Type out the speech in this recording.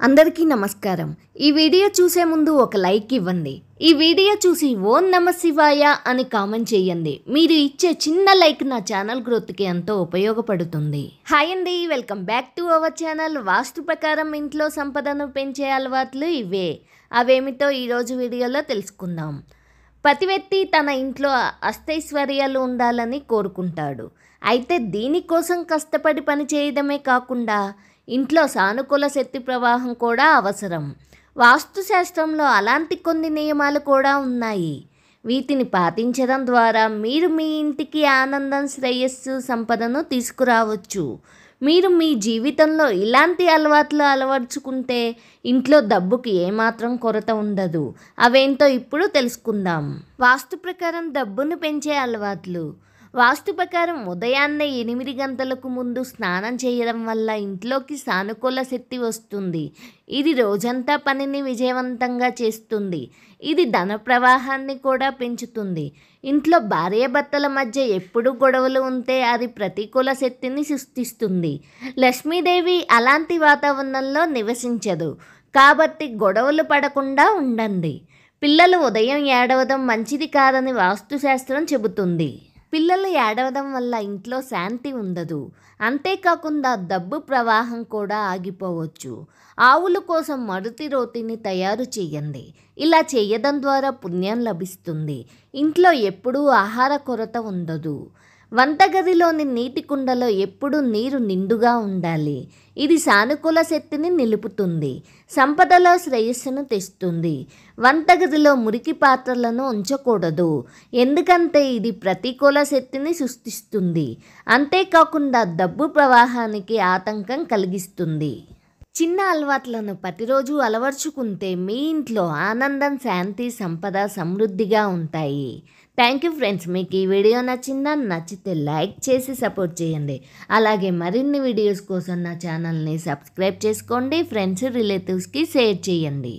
అందరికీ నమస్కారం. ఈ వీడియో చూసే ముందు ఒక లైక్ ఇవ్వండి. ఈ వీడియో చూసి ఓం నమ శివాయ అని కామెంట్ చేయండి. మీరు ఇచ్చే చిన్న లైక్ నా ఛానల్ గ్రోత్కి ఎంతో ఉపయోగపడుతుంది. హాయ్ అండి, welcome back to our channel. వాస్తు ప్రకారం ఇంట్లో సంపదను పెంచే అలవాట్లు ఇవే. అవేమిటో ఈరోజు వీడియోలో తెలుసుకుందాం. ప్రతి వ్యక్తి తన ఇంట్లో అష్టైశ్వర్యాలు ఉండాలని కోరుకుంటాడు. అయితే దీనికోసం కష్టపడి పని చేయడమే కాకుండా ఇంట్లో సానుకూల శక్తి ప్రవాహం కూడా అవసరం. వాస్తుశాస్త్రంలో అలాంటి కొన్ని నియమాలు కూడా ఉన్నాయి. వీటిని పాటించడం ద్వారా మీరు మీ ఇంటికి ఆనందం, శ్రేయస్సు, సంపదను తీసుకురావచ్చు. మీరు మీ జీవితంలో ఇలాంటి అలవాట్లు అలవర్చుకుంటే ఇంట్లో డబ్బుకి ఏమాత్రం కొరత ఉండదు. అవేంటో ఇప్పుడు తెలుసుకుందాం. వాస్తు ప్రకారం డబ్బును పెంచే అలవాట్లు. వాస్తు ప్రకారం ఉదయాన్నే 8 గంటలకు ముందు స్నానం చేయడం వల్ల ఇంట్లోకి సానుకూల శక్తి వస్తుంది. ఇది రోజంతా పనిని విజయవంతంగా చేస్తుంది. ఇది ధన ప్రవాహాన్ని కూడా పెంచుతుంది. ఇంట్లో భార్యాభర్తల మధ్య ఎప్పుడు గొడవలు ఉంటే అది ప్రతికూల శక్తిని సృష్టిస్తుంది. లక్ష్మీదేవి అలాంటి వాతావరణంలో నివసించదు. కాబట్టి గొడవలు పడకుండా ఉండండి. పిల్లలు ఉదయం ఏడవడం మంచిది కాదని వాస్తుశాస్త్రం చెబుతుంది. పిల్లలు ఏడవడం వల్ల ఇంట్లో శాంతి ఉండదు. అంతేకాకుండా డబ్బు ప్రవాహం కూడా ఆగిపోవచ్చు. ఆవుల కోసం మరుతి రోటిని తయారు చేయండి. ఇలా చేయడం ద్వారా పుణ్యం లభిస్తుంది. ఇంట్లో ఎప్పుడూ ఆహార కొరత ఉండదు. వంటగదిలోని నీటి కుండలో ఎప్పుడూ నీరు నిండుగా ఉండాలి. ఇది సానుకూల శక్తిని నిలుపుతుంది. సంపదలో శ్రేయస్సును తెస్తుంది. వంటగదిలో మురికి పాత్రలను ఉంచకూడదు. ఎందుకంటే ఇది ప్రతికూల శక్తిని సృష్టిస్తుంది. అంతేకాకుండా డబ్బు ప్రవాహానికి ఆటంకం కలిగిస్తుంది. చిన్న అలవాట్లను ప్రతిరోజు అలవర్చుకుంటే మీ ఇంట్లో ఆనందం, శాంతి, సంపద సమృద్ధిగా ఉంటాయి. Thank you friends. మీకు ఈ వీడియో నచ్చిందా? నచ్చితే లైక్ చేసి సపోర్ట్ చేయండి. అలాగే మరిన్ని వీడియోస్ కోసం నా ఛానల్ని సబ్స్క్రైబ్ చేసుకోండి. ఫ్రెండ్స్, రిలేటివ్స్కి షేర్ చేయండి.